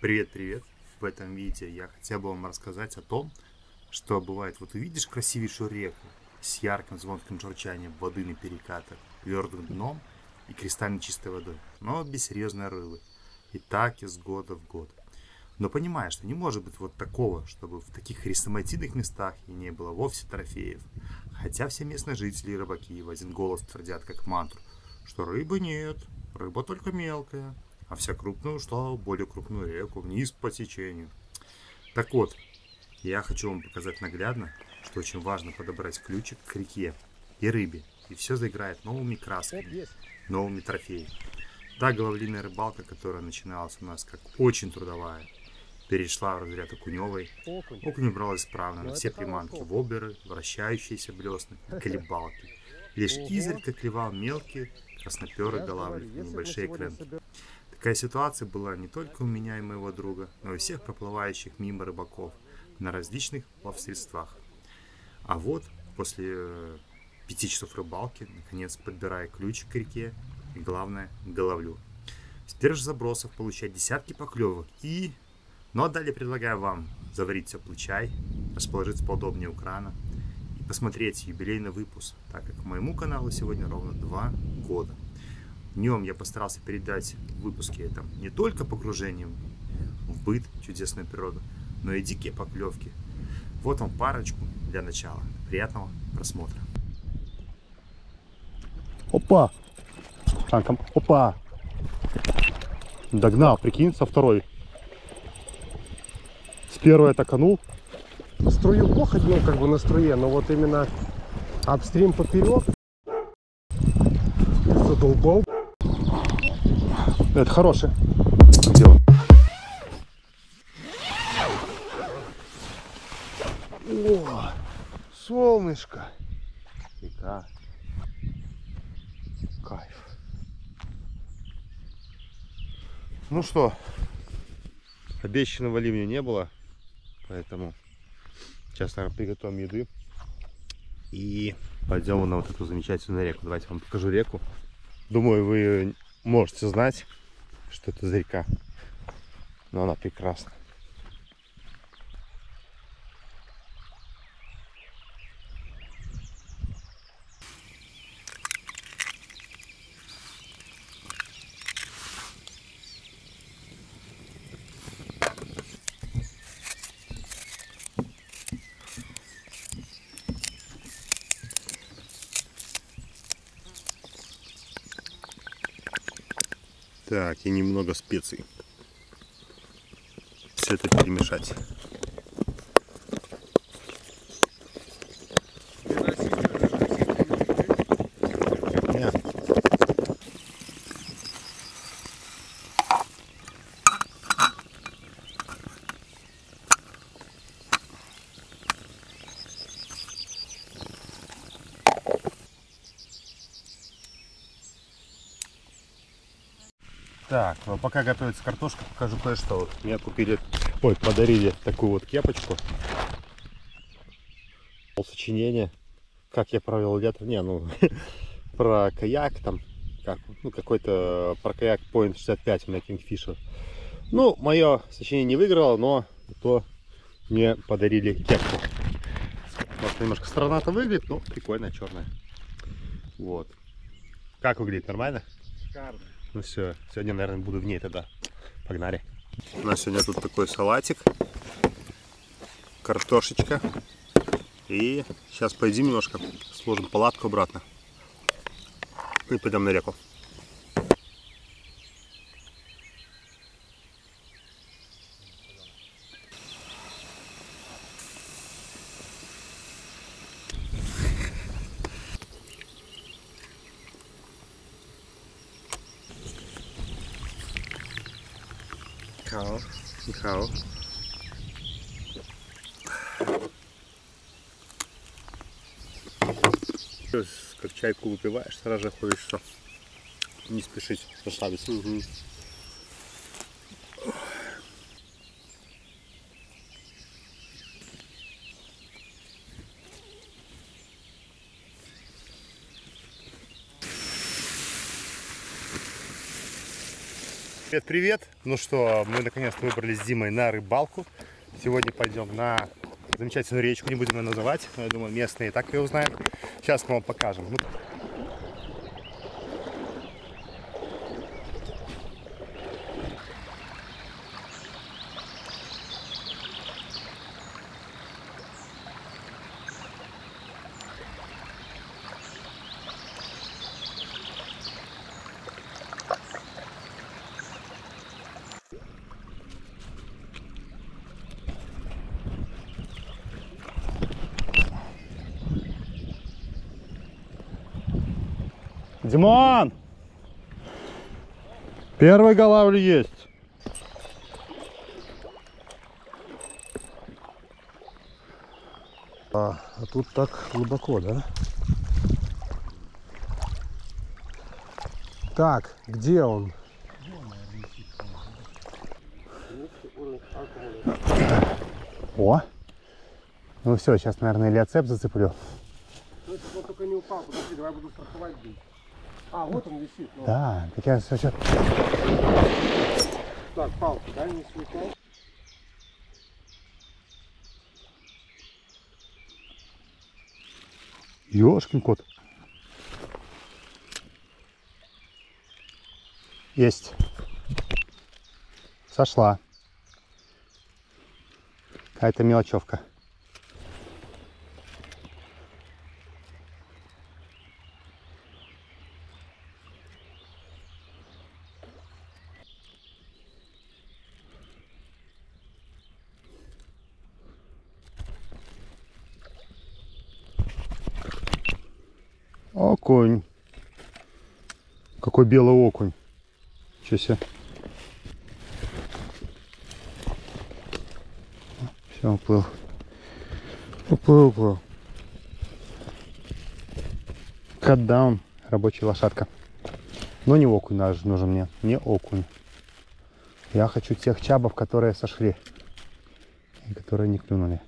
Привет-привет! В этом видео я хотел бы вам рассказать о том, что бывает. Вот увидишь красивейшую реку с ярким звонким журчанием воды на перекатах, твердым дном и кристально чистой водой, но без серьезной рыбы. И так из года в год. Но понимаешь, что не может быть вот такого, чтобы в таких хрестоматийных местах и не было вовсе трофеев. Хотя все местные жители и рыбаки в один голос твердят как мантру, что рыбы нет, рыба только мелкая, а вся крупная ушла в более крупную реку, вниз по течению. Так вот, я хочу вам показать наглядно, что очень важно подобрать ключик к реке и рыбе, и все заиграет новыми красками, новыми трофеями. Та головлиная рыбалка, которая начиналась у нас как очень трудовая, перешла в разряд окуневой. Окунь брал исправно на все приманки, воблеры, вращающиеся блесны и колебалки. Лишь изредка клевал мелкие красноперые голавли и небольшие кренки. Такая ситуация была не только у меня и моего друга, но и у всех проплывающих мимо рыбаков на различных плавсредствах. А вот после 5 часов рыбалки, наконец подбирая ключик к реке и, главное, головлю. С первых забросов получать десятки поклевок и... Ну а далее предлагаю вам заварить теплый чай, расположиться поудобнее у крана и посмотреть юбилейный выпуск, так как моему каналу сегодня ровно 2 года. В нем я постарался передать в выпуске это не только погружением в быт, чудесную природу, но и дикие поклевки. Вот вам парочку для начала. Приятного просмотра. Опа! Опа! Догнал, прикинь, со второй. С первой атаканул. На струю плохо днем, как бы на струе, но вот именно апстрим поперек задолбал. Это хорошее дело. О, солнышко. Река. Кайф. Ну что, обещанного ливня не было, поэтому сейчас, наверное, приготовим еды и пойдем на вот эту замечательную реку. Давайте вам покажу реку. Думаю, вы можете знать, что это за река, но она прекрасна. Так, и немного специй. Все это перемешать. Нет. Так, ну пока готовится картошка, покажу кое-что. Вот мне купили, подарили такую вот кепочку. Сочинение, как я провел лето, про каяк там, какой-то про каяк Point 65 у меня Kingfisher. Ну, мое сочинение не выиграло, но то мне подарили кепку. Может, немножко странновато выглядит, но прикольная, черная. Вот. Как выглядит? Нормально? Шикарно. Ну все, сегодня, наверное, буду в ней тогда. Погнали. У нас сегодня тут такой салатик, картошечка. И сейчас поедим немножко, сложим палатку обратно и пойдем на реку. Нихао, нихао. Как чайку выпиваешь, сразу же хочется не спешить, расслабиться. Угу. Привет! Ну что, мы наконец-то выбрались с Димой на рыбалку. Сегодня пойдем на замечательную речку, не будем ее называть, но я думаю, местные и так ее узнают. Сейчас мы вам покажем. Димон! Первый голавль есть. А тут так глубоко, да? Так, где он? О! Ну все, сейчас, наверное, леоцеп зацеплю. Ну, он только не упал, подожди, давай буду страховать бить. А, вот он висит. Ну. Да, так я все. Так, палку, дай мне свекол. Ёшкин кот. Есть. Сошла. Какая-то мелочевка. Окунь. Какой белый окунь. Ничего себе. Все, уплыл. Уплыл. Катдаун. Рабочая лошадка. Но не окунь нужен мне. Не окунь. Я хочу тех чабов, которые сошли. И которые не клюнули.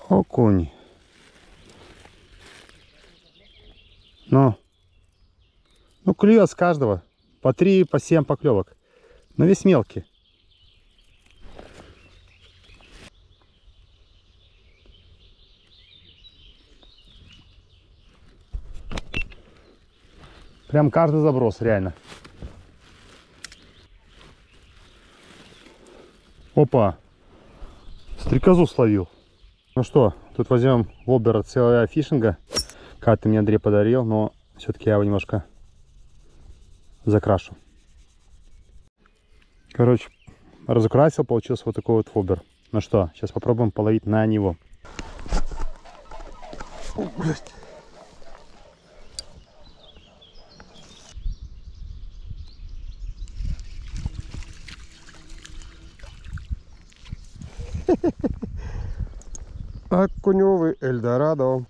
Окунь. Ну клюет с каждого. По 3, по 7 поклевок. Но весь мелкий. Прям каждый заброс, реально. Опа. Стрекозу словил. Ну что, тут возьмем воблер от CLA фишинга. Как-то мне Андрей подарил, но все-таки я его немножко закрашу. Короче, разукрасил, получился вот такой вот воблер. Ну что, сейчас попробуем половить на него. Окуневый Эльдорадо.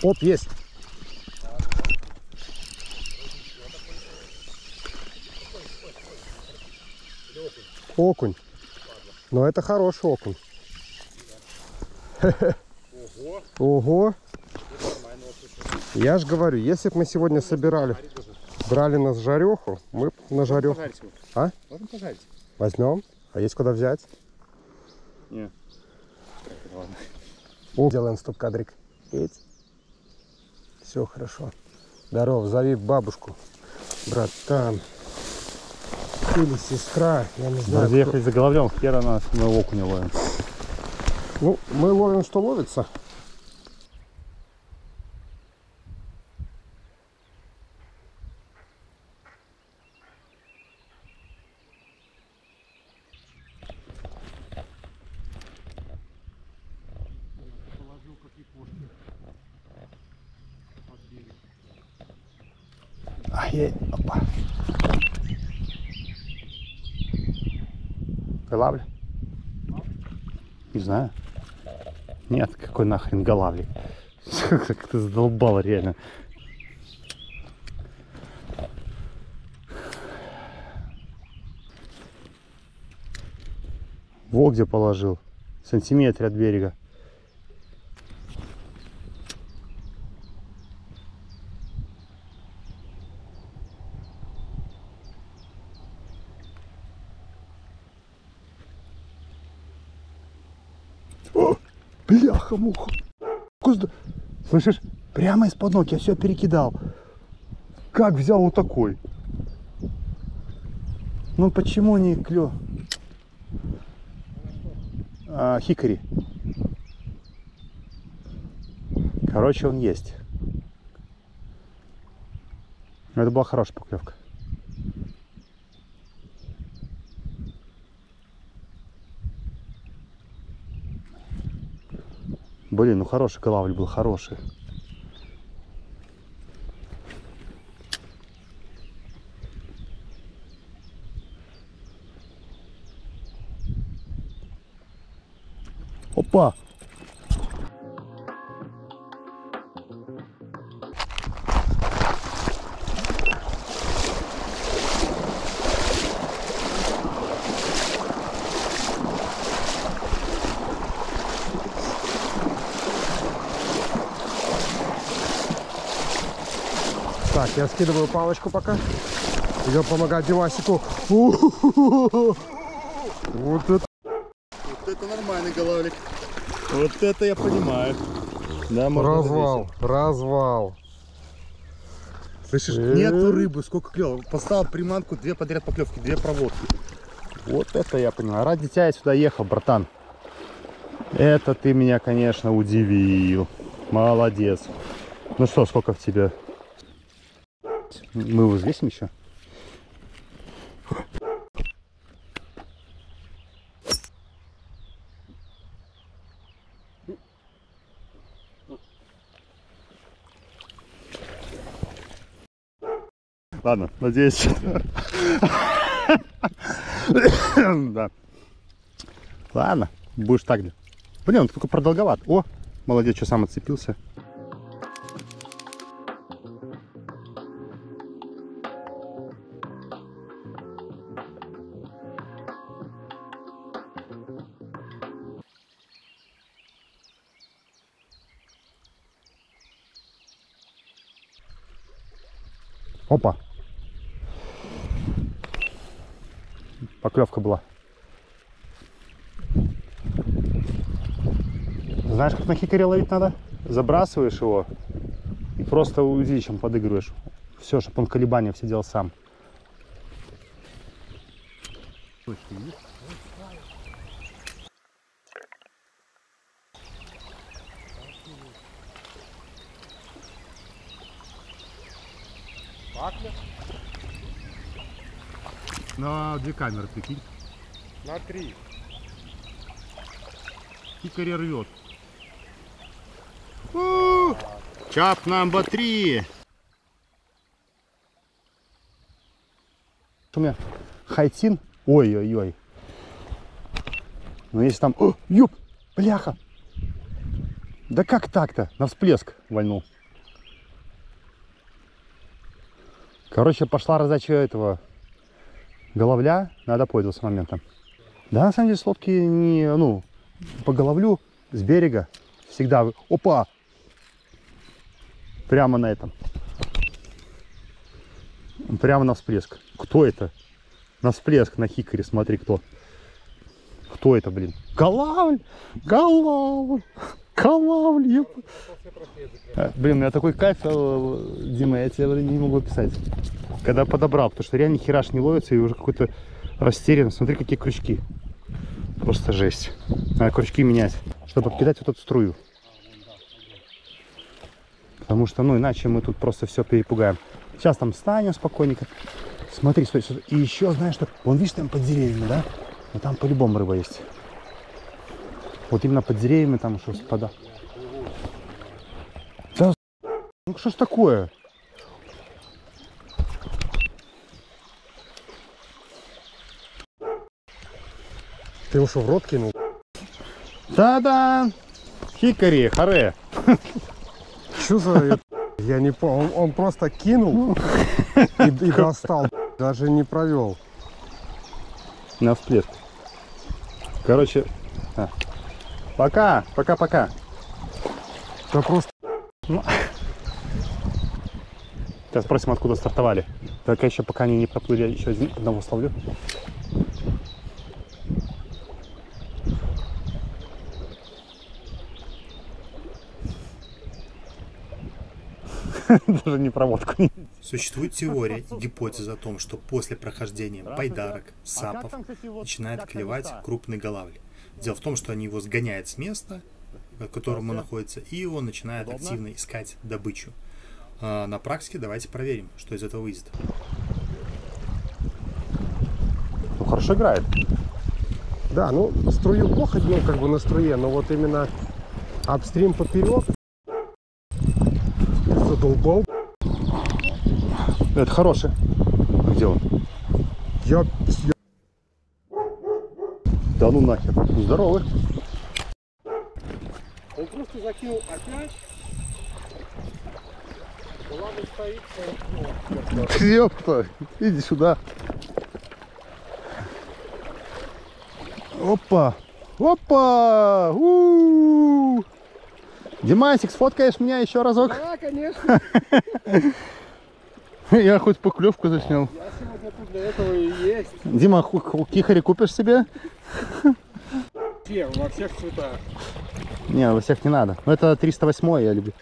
Оп, есть. Окунь. Но это хороший окунь. Ого. Я же говорю, если бы мы сегодня брали на жареху, мы б на жареху. А? Можно пожарить? Возьмем. А есть куда взять? Нет. Ладно. Делаем стоп-кадрик. Все хорошо. Здорово, зови бабушку. Братан. Или сестра, я не знаю. Надо ехать за головлем, хера нас, мы окуня ловим. Ну, мы ловим, что ловится. Окей, опа. Голавль? Не знаю. Нет, какой нахрен голавль? Как ты задолбал реально. Во где положил. В сантиметре от берега. О, бляха-муха. Слышишь? Прямо из-под ног я все перекидал. Как взял вот такой? Ну почему не клё? Хикори. Короче, он есть. Но это была хорошая поклевка. Блин, ну хороший голавль был, хороший. Опа! Так, я скидываю палочку пока. Идем помогать Димасику. Вот это нормальный голавлик. Вот это я понимаю. Да, развал, развал. Слышишь, нету рыбы, сколько клёв. Поставил приманку, 2 подряд поклевки, 2 проводки. Вот это я понимаю. Ради тебя я сюда ехал, братан. Это ты меня, конечно, удивил. Молодец. Ну что, сколько в тебе? Мы его взвесим еще. Ладно, надеюсь. Да. Ладно, будешь так. Блин, он только продолговат. О, молодец, что сам отцепился. Опа. Поклевка была. Знаешь, как на хикаре ловить надо? Забрасываешь его и просто удилищем подыгрываешь. Все, чтобы он колебания все делал сам. На 2 камеры, прикинь. На 3. Хикари рвет. Чап номер 3. У меня хайтин. Ой-ой-ой. Ну если там... О, ёп, бляха. Да как так-то? На всплеск вальнул. Короче, пошла раздача этого головля. Надо пользоваться моментом. Да, на самом деле, с лодки не... Ну, по головлю с берега всегда... Опа! Прямо на этом. Прямо на всплеск. Кто это? На всплеск, на хикаре, смотри, кто. Кто это, блин? Голавль! Голавль! Голавль! Блин, у меня такой кайф, Дима, я тебе не могу описать. Когда подобрал, потому что реально хераш не ловится и уже какой-то растерян. Смотри, какие крючки. Просто жесть. Надо крючки менять, чтобы покидать вот эту струю. Потому что, ну, иначе мы тут просто все перепугаем. Сейчас там встанем спокойненько. Смотри, смотри, смотри. И еще, знаешь, что? Вон, видишь, там под деревьями, да? Но там по-любому рыба есть. Вот именно под деревьями там что спада. Да, ну что ж такое? Ты ему что, в рот кинул? Та-да! Хикари, харе. Что за... Я не понял. Он просто кинул и достал. Даже не провел. На всплеск. Короче, пока. Да просто... Сейчас спросим, откуда стартовали. Только еще пока они не проплыли, еще одного словлю. Даже не проводку. Существует теория и гипотеза о том, что после прохождения байдарок, сапов начинает клевать крупный голавль. Дело в том, что они его сгоняют с места, в котором он находится, и он начинает активно искать добычу. На практике давайте проверим, что из этого выйдет. Ну, хорошо играет. Да, ну струю плохо бил, как бы на струе, но вот именно апстрим поперек задолбал. Это хороший. Где он? Я... Да ну нахер. Здоровый. Он просто закинул опять. Голавль стоит. Ёпта, иди сюда. Опа. Опа. У-у-у. Димасик, сфоткаешь меня еще разок? Да, конечно. Я хоть поклевку заснял. Я сегодня тут для этого и есть. Дима, кихари купишь себе? Все, во всех цветах. Не, во всех не надо. Но это 308 я люблю.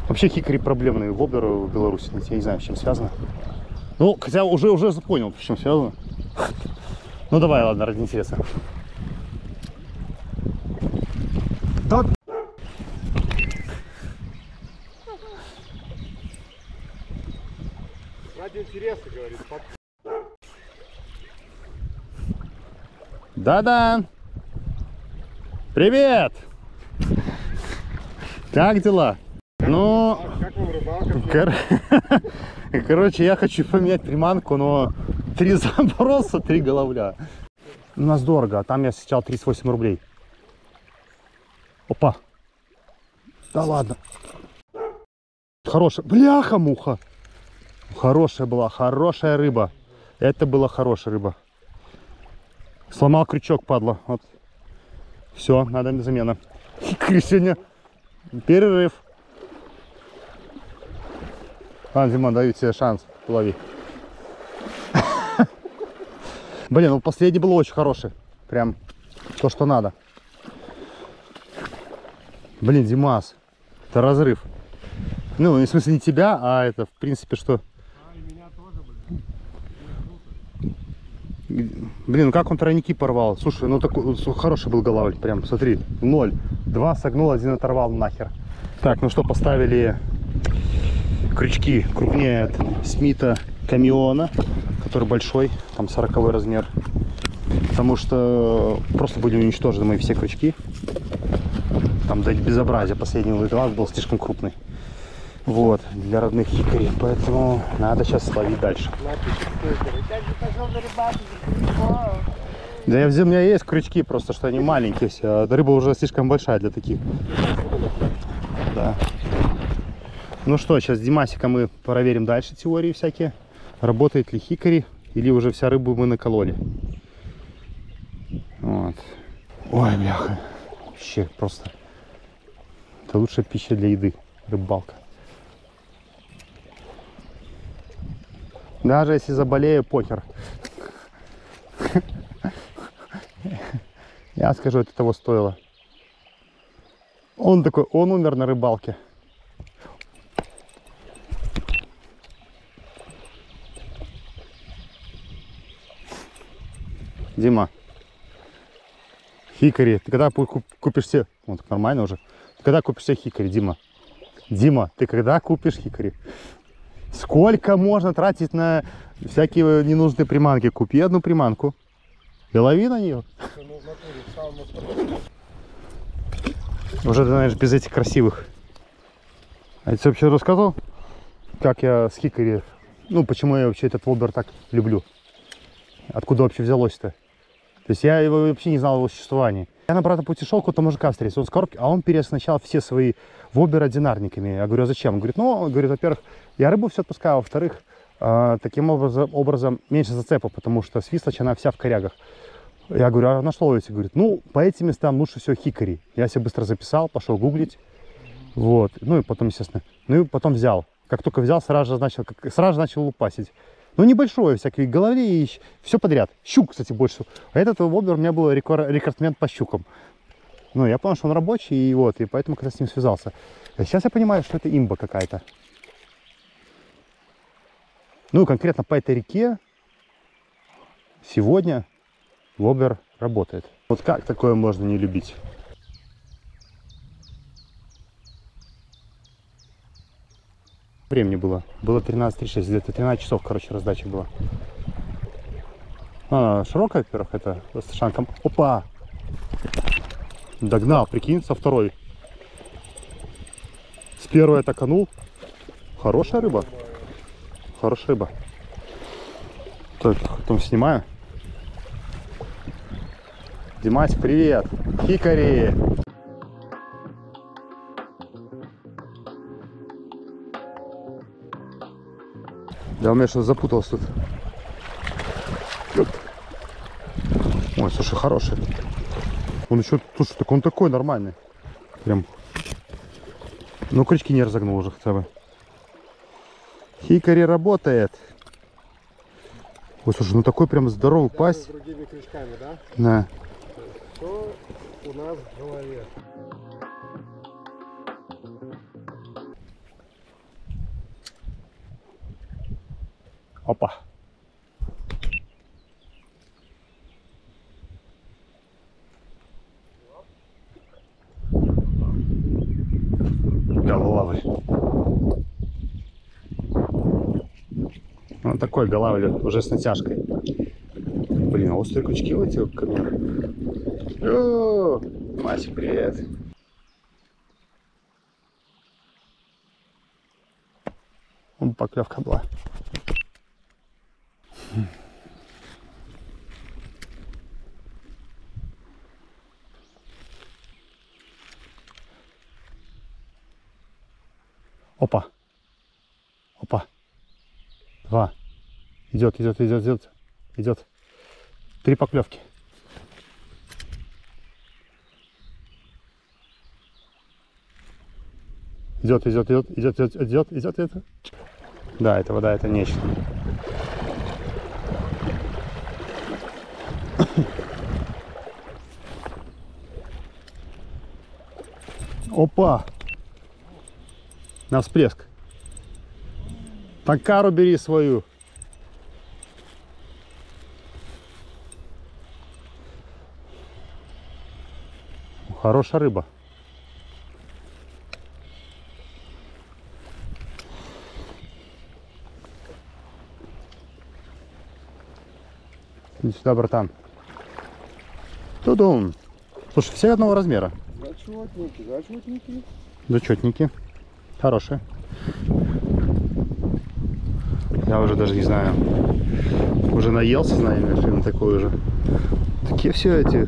Вообще хикари проблемные воблеры в Беларуси. Я не знаю, с чем связано. Ну, хотя уже понял, с чем связано. Ну давай, ладно, ради интереса. Да. Ради интереса, говорит. Да-да. Привет. Как дела? Ну, Как вам рыбалка? короче, я хочу поменять приманку, но 3 заброса, 3 головля. У нас дорого, а там я сначала 38 рублей. Опа. Да ладно. Хорошая. Бляха-муха. Хорошая была, хорошая рыба. Это была хорошая рыба. Сломал крючок, падла. Вот. Все, надо замена. Сегодня перерыв. Ладно, Дима, даю тебе шанс. Лови. Блин, ну последний был очень хороший. Прям то, что надо. Блин, Димас, это разрыв. Ну, в смысле не тебя, а это, в принципе, что... Блин, ну как он тройники порвал? Слушай, ну такой хороший был голавль. Прям, смотри, 0. 2 согнул, 1 оторвал нахер. Так, ну что, поставили крючки крупнее от Смита Камиона, который большой, там 40-й размер. Потому что просто были уничтожены мои все крючки. Там до безобразия последний глаз был слишком крупный. Вот, для родных хикарей. Поэтому надо сейчас ловить дальше. Да у меня есть крючки, просто что они маленькие все. А рыба уже слишком большая для таких. Да. Ну что, сейчас с Димасиком мы проверим дальше теории всякие. Работает ли хикари, или уже вся рыбу мы накололи. Вот. Ой, бляха. Вообще просто. Это лучшая пища для еды. Рыбалка. Даже если заболею, похер. Я скажу, это того стоило. Он такой, он умер на рыбалке. Дима. Хикари. Ты когда купишь себе... Вот, нормально уже. Ты когда купишь себе хикари, Дима? Дима, ты когда купишь хикари? Сколько можно тратить на всякие ненужные приманки? Купи одну приманку и лови на нее. Уже, ты знаешь, без этих красивых. А я тебе вообще рассказывал? как я с хикари, ну, почему я вообще этот вобер так люблю. Откуда вообще взялось-то? То есть я его вообще не знал о его существовании. Я на обратном пути шел, какого-то мужика встретил, он с коробки, а он перес сначала все свои воберы одинарниками. Я говорю, а зачем? Он говорит, ну, говорит, во-первых, я рыбу все отпускаю, во-вторых, таким образом меньше зацепов, потому что свислочь, она вся в корягах. Я говорю, а на что ловите? Говорит, ну, по этим местам лучше всего хикари. Я себе быстро записал, пошел гуглить. Вот, ну и потом, естественно, ну и потом взял. Как только взял, сразу же начал лупасить. Ну, небольшое, всякие головли и все подряд. Щук, кстати, больше. А этот вобер у меня был рекордсмен по щукам. Ну, я понял, что он рабочий, и вот, и поэтому когда с ним связался. А сейчас я понимаю, что это имба какая-то. Ну, конкретно по этой реке сегодня вобер работает. Вот как такое можно не любить? Времени было 13:36, где-то 13 часов, короче, раздача была. Она широкая, во-первых, это с шанком. Опа! Догнал, прикинь, со второй. С первой я токанул. Хорошая рыба. Хорошая рыба. Так, потом снимаю. Димасик, привет! Хикари! Да, у меня что-то запутался тут. Ой, слушай, хороший. Он еще, слушай, так он такой нормальный. Прям. Ну, крючки не разогнул уже хотя бы. Хикари работает. Ой, слушай, ну такой прям здоровый пасть. С другими крючками, да? Да. Что у нас в голове? Опа. Голавль. Вот такой голавль уже с натяжкой. Блин, а острые крючки летел ко мне. О, Масик, привет. Вон поклевка была. Опа. Опа. Два. Идет. 3 поклевки. Идет. Да, это вода, это нечто. Опа! На всплеск. Такару бери свою. Хорошая рыба. Иди сюда, братан. Тудун. Слушай, все одного размера. Зачетники. Хорошие. Я уже даже не знаю. Уже наелся, знаю, на такой уже. Такие все эти.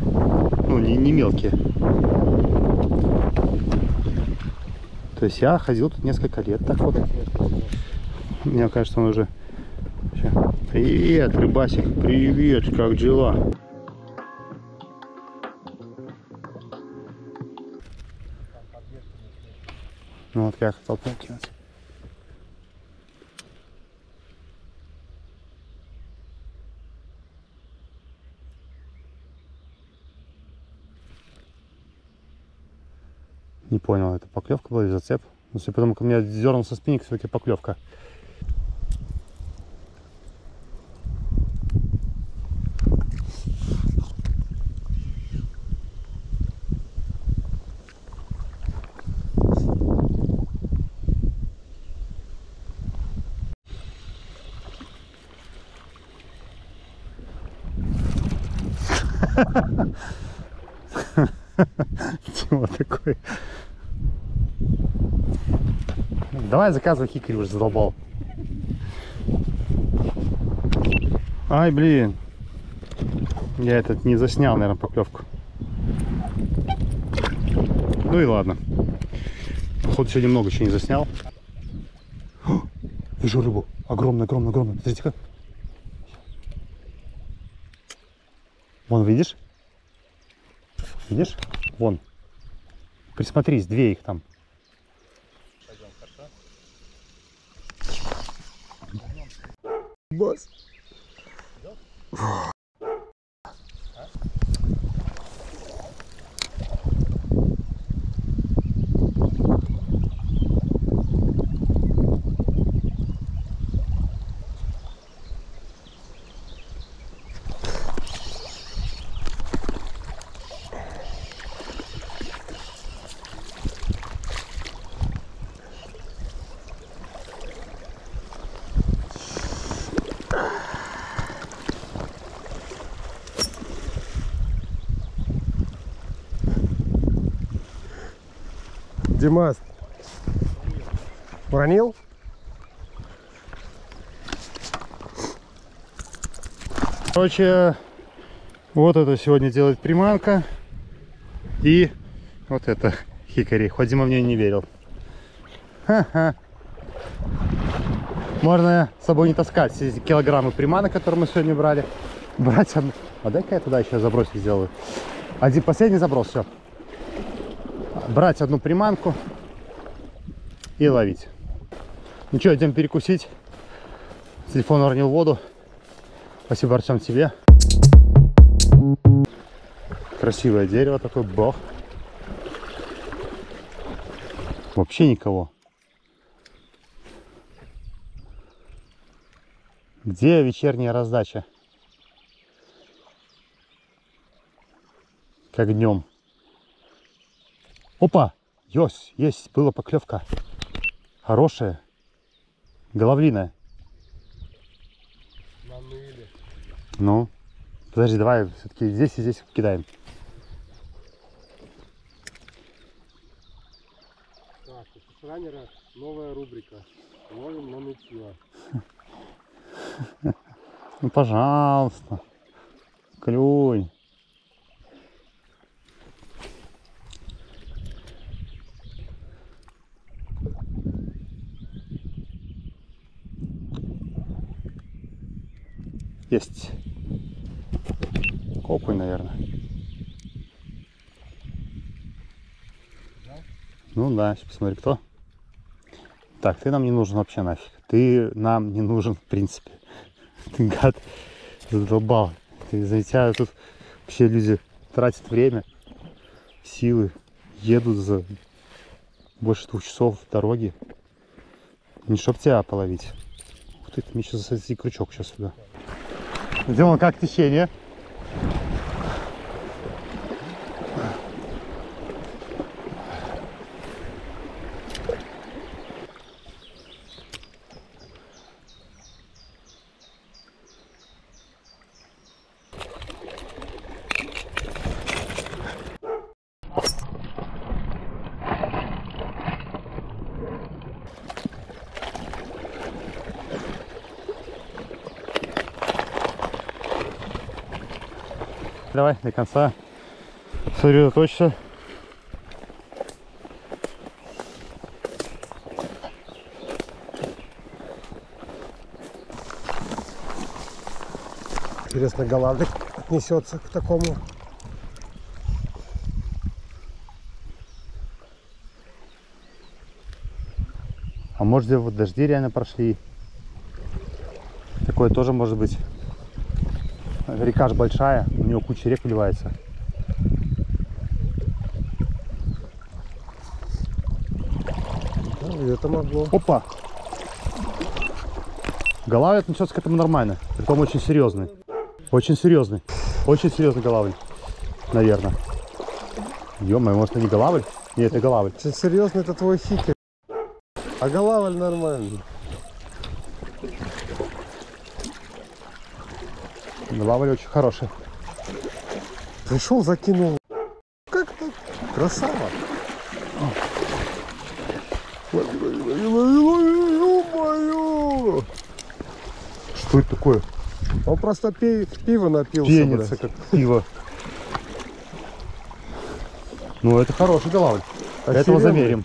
Ну, не мелкие. То есть я ходил тут несколько лет так вот. Мне кажется, он уже... Привет, рыбасик, привет, как дела? Ну вот я хотел кинуть. Не понял, это поклевка была или зацеп? Ну, если потом ко мне дернулся спиннинг, все-таки поклевка. Тима такой. Давай заказывай хикарь, уже задолбал. Ай, блин. Я этот не заснял, наверное, поклевку. Ну и ладно. Походу, сегодня много чего не заснял. О, вижу рыбу. Огромная, огромная, огромная. Смотрите-ка. Вон, видишь? Видишь? Вон. Присмотрись, две их там. Пойдем, хорошо? Босс. Димас, уронил? Короче, вот это сегодня делает приманка. И вот это хикари. Хоть Дима в нее не верил. Ха-ха. Можно с собой не таскать все эти килограммы приманок, которые мы сегодня брали. Брать одну. А дай-ка я туда еще забросик сделаю. Один последний заброс, все. Брать одну приманку и ловить. Ну что, идем перекусить. Телефон уронил в воду. Спасибо, Артем, тебе. Красивое дерево такое, бог. Вообще никого. Где вечерняя раздача? Как днем. Опа! Есть, была поклевка. Хорошая. Головлиная. Наныли. Ну, подожди, давай все-таки здесь и здесь кидаем. Так, у раннера новая рубрика. Ловим на нытье. Ну, пожалуйста. Клюй. Есть. Окунь, наверное. Ну да, сейчас посмотри, кто. Так, ты нам не нужен вообще нафиг. Ты нам не нужен, в принципе. Ты, гад, задолбал. За тебя тут вообще люди тратят время, силы, едут за больше 2 часов дороги. Не чтоб тебя половить. Ух ты, мне сейчас засадить крючок сейчас сюда. Димон, как течение? Давай до конца сосредоточься. Интересно, голавлик отнесется к такому. А может, где вот дожди реально прошли? Такое тоже может быть. Река ж большая, у него куча рек вливается. Ну, это могло. Опа! Голавль отнесется к этому нормально. Притом очень серьезный. Очень серьезный. Очень серьезный голавль. Наверное. Ё-моё, может, это не голавль? Нет, это голавль. Очень серьезно, это твой хикер. А голавль нормальный. Голавль очень хороший. Пришел, закинул. Как-то красава. Ё-моё! Что это такое? Он просто пиво напился. Пенится, как пиво. Ну, это хороший голавль. Этого замерим.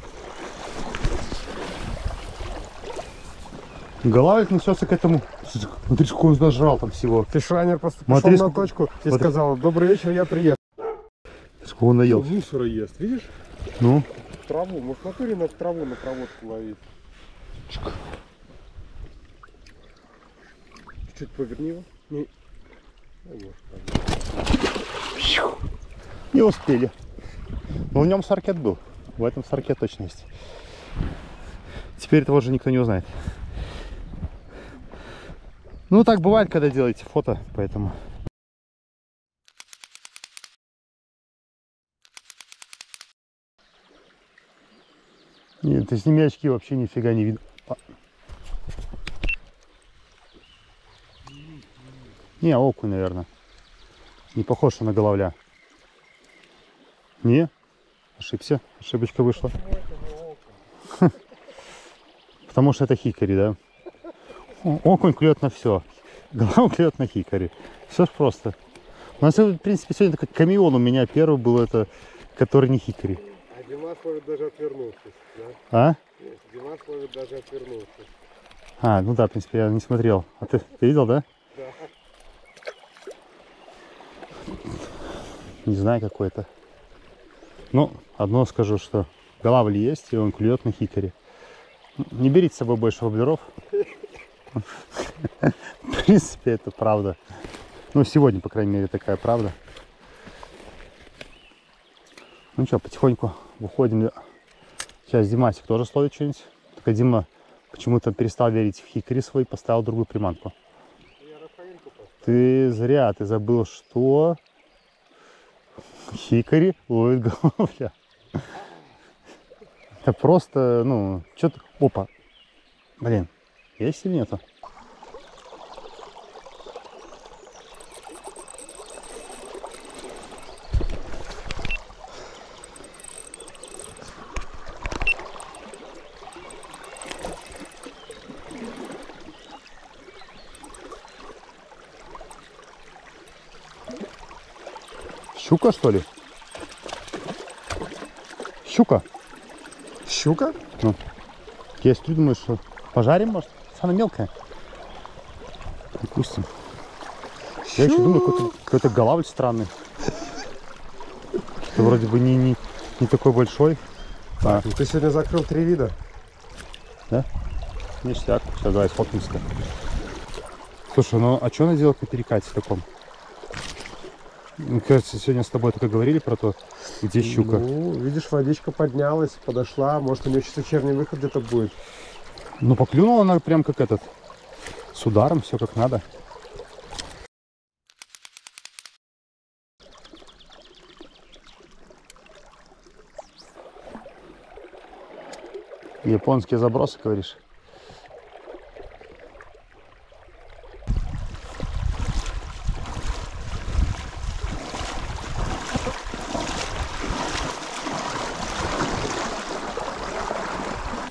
Голавль несется к этому. Смотри, сколько он нажрал там всего. Фишранер просто пошел на точку и сказал: добрый вечер, я приеду. Сколько он наел. Мусора ест, видишь? Ну? Траву, может, в натуре на траву на проводку ловить. Чуть поверни его. Не успели. Но в нем саркет был. В этом саркет точно есть. Теперь этого уже никто не узнает. Ну, так бывает, когда делаете фото, поэтому... Нет, ты сними очки, вообще нифига не видно. Не, окунь, наверное. Не похож на головля. Не? Ошибся. Ошибочка вышла. Потому что это хикари, да? Окунь клюет на все. Голова клюет на хикари. Все ж просто. У нас, в принципе, сегодня такой камеон у меня первый был, это который не хикари. А Димас ловит даже отвернувшись, да? А? Нет, Димас ловит даже отвернувшись. А, ну да, в принципе, я не смотрел. А ты видел, да? Да. Не знаю, какой это. Ну, одно скажу, что голавль есть, и он клюет на хикари. Не берите с собой больше воблеров. В принципе, это правда. Ну, сегодня, по крайней мере, такая правда. Ну что, потихоньку выходим. Сейчас Димасик тоже словит что-нибудь. Только Дима почему-то перестал верить в хикари свой, поставил другую приманку. Ты зря, ты забыл, что хикари ловит головля. Это просто, ну, что-то... Опа. Блин, есть или нету? Щука, что ли? Щука? Щука? Ну, если ты думаешь, что пожарим, может? Она мелкая. Допустим. Я еще думаю, какой-то голавль странный. Что вроде бы не такой большой. Ну, ты сегодня закрыл 3 вида. Да? Ништяк. Сейчас давай сфоткаемся. Слушай, ну а что она делает на перекате таком? Мне кажется, сегодня с тобой только говорили про то, где щука. Ну, видишь, водичка поднялась, подошла. Может, у нее сейчас вечерний выход где-то будет. Ну, поклюнула она прям как этот. С ударом, все как надо. Японские забросы, говоришь?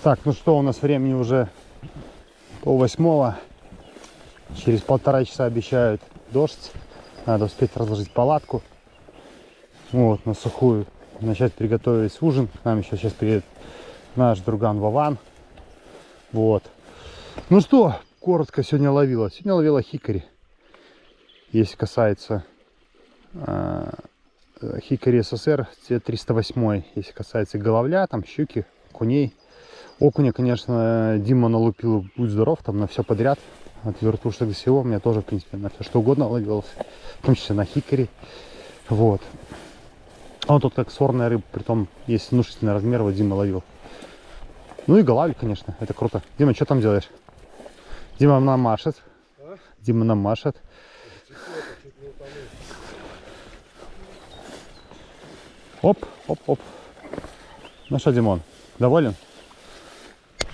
Так, ну что, у нас времени уже 7:30. Через 1,5 часа обещают дождь. Надо успеть разложить палатку. Вот, на сухую. Начать приготовить ужин. К нам еще сейчас приедет наш друган Вован. Вот. Ну что, коротко сегодня ловила. Сегодня ловила хикари. Если касается хикари СССР, 308. Если касается головля, там щуки, окуней. Окуня, конечно, Дима налупил, будь здоров, там на все подряд. От вертушек до всего. У меня тоже, в принципе, на все что угодно ловилось. В том числе на хикари. Вот. А он тут как сорная рыба, притом есть внушительный размер, вот Дима ловил. Ну и голавль, конечно, это круто. Дима, что там делаешь? Дима нам машет. А? Дима нам машет. Оп, оп, оп. Ну что, Димон, доволен?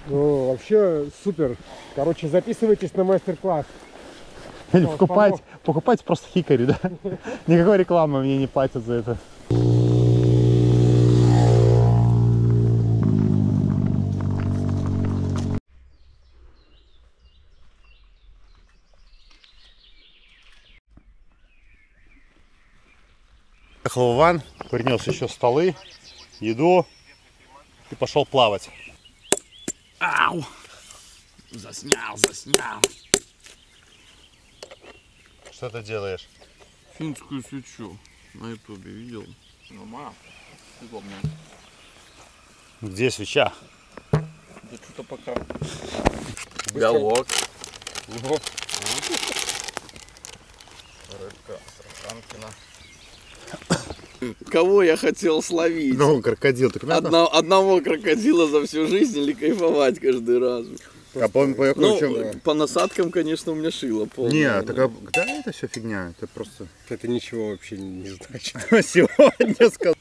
Ну, вообще супер. Короче, записывайтесь на мастер-класс. Или покупайте просто хикари, да? Никакой рекламы мне не платят за это. Ехал в ван, принес еще столы, еду и пошел плавать. Ау! Заснял. Что ты делаешь? Финскую свечу на ютубе видел. Нормально. Удобно. Где свеча? Да что-то пока. Белок. Рыбка Астраханкина. Кого я хотел словить? Ну, крокодил, так надо? Одного крокодила за всю жизнь или кайфовать каждый раз? А по По насадкам, конечно, у меня шило полное. Нет, так да, это все фигня, это просто... Это ничего вообще не значит. Сегодня сказал.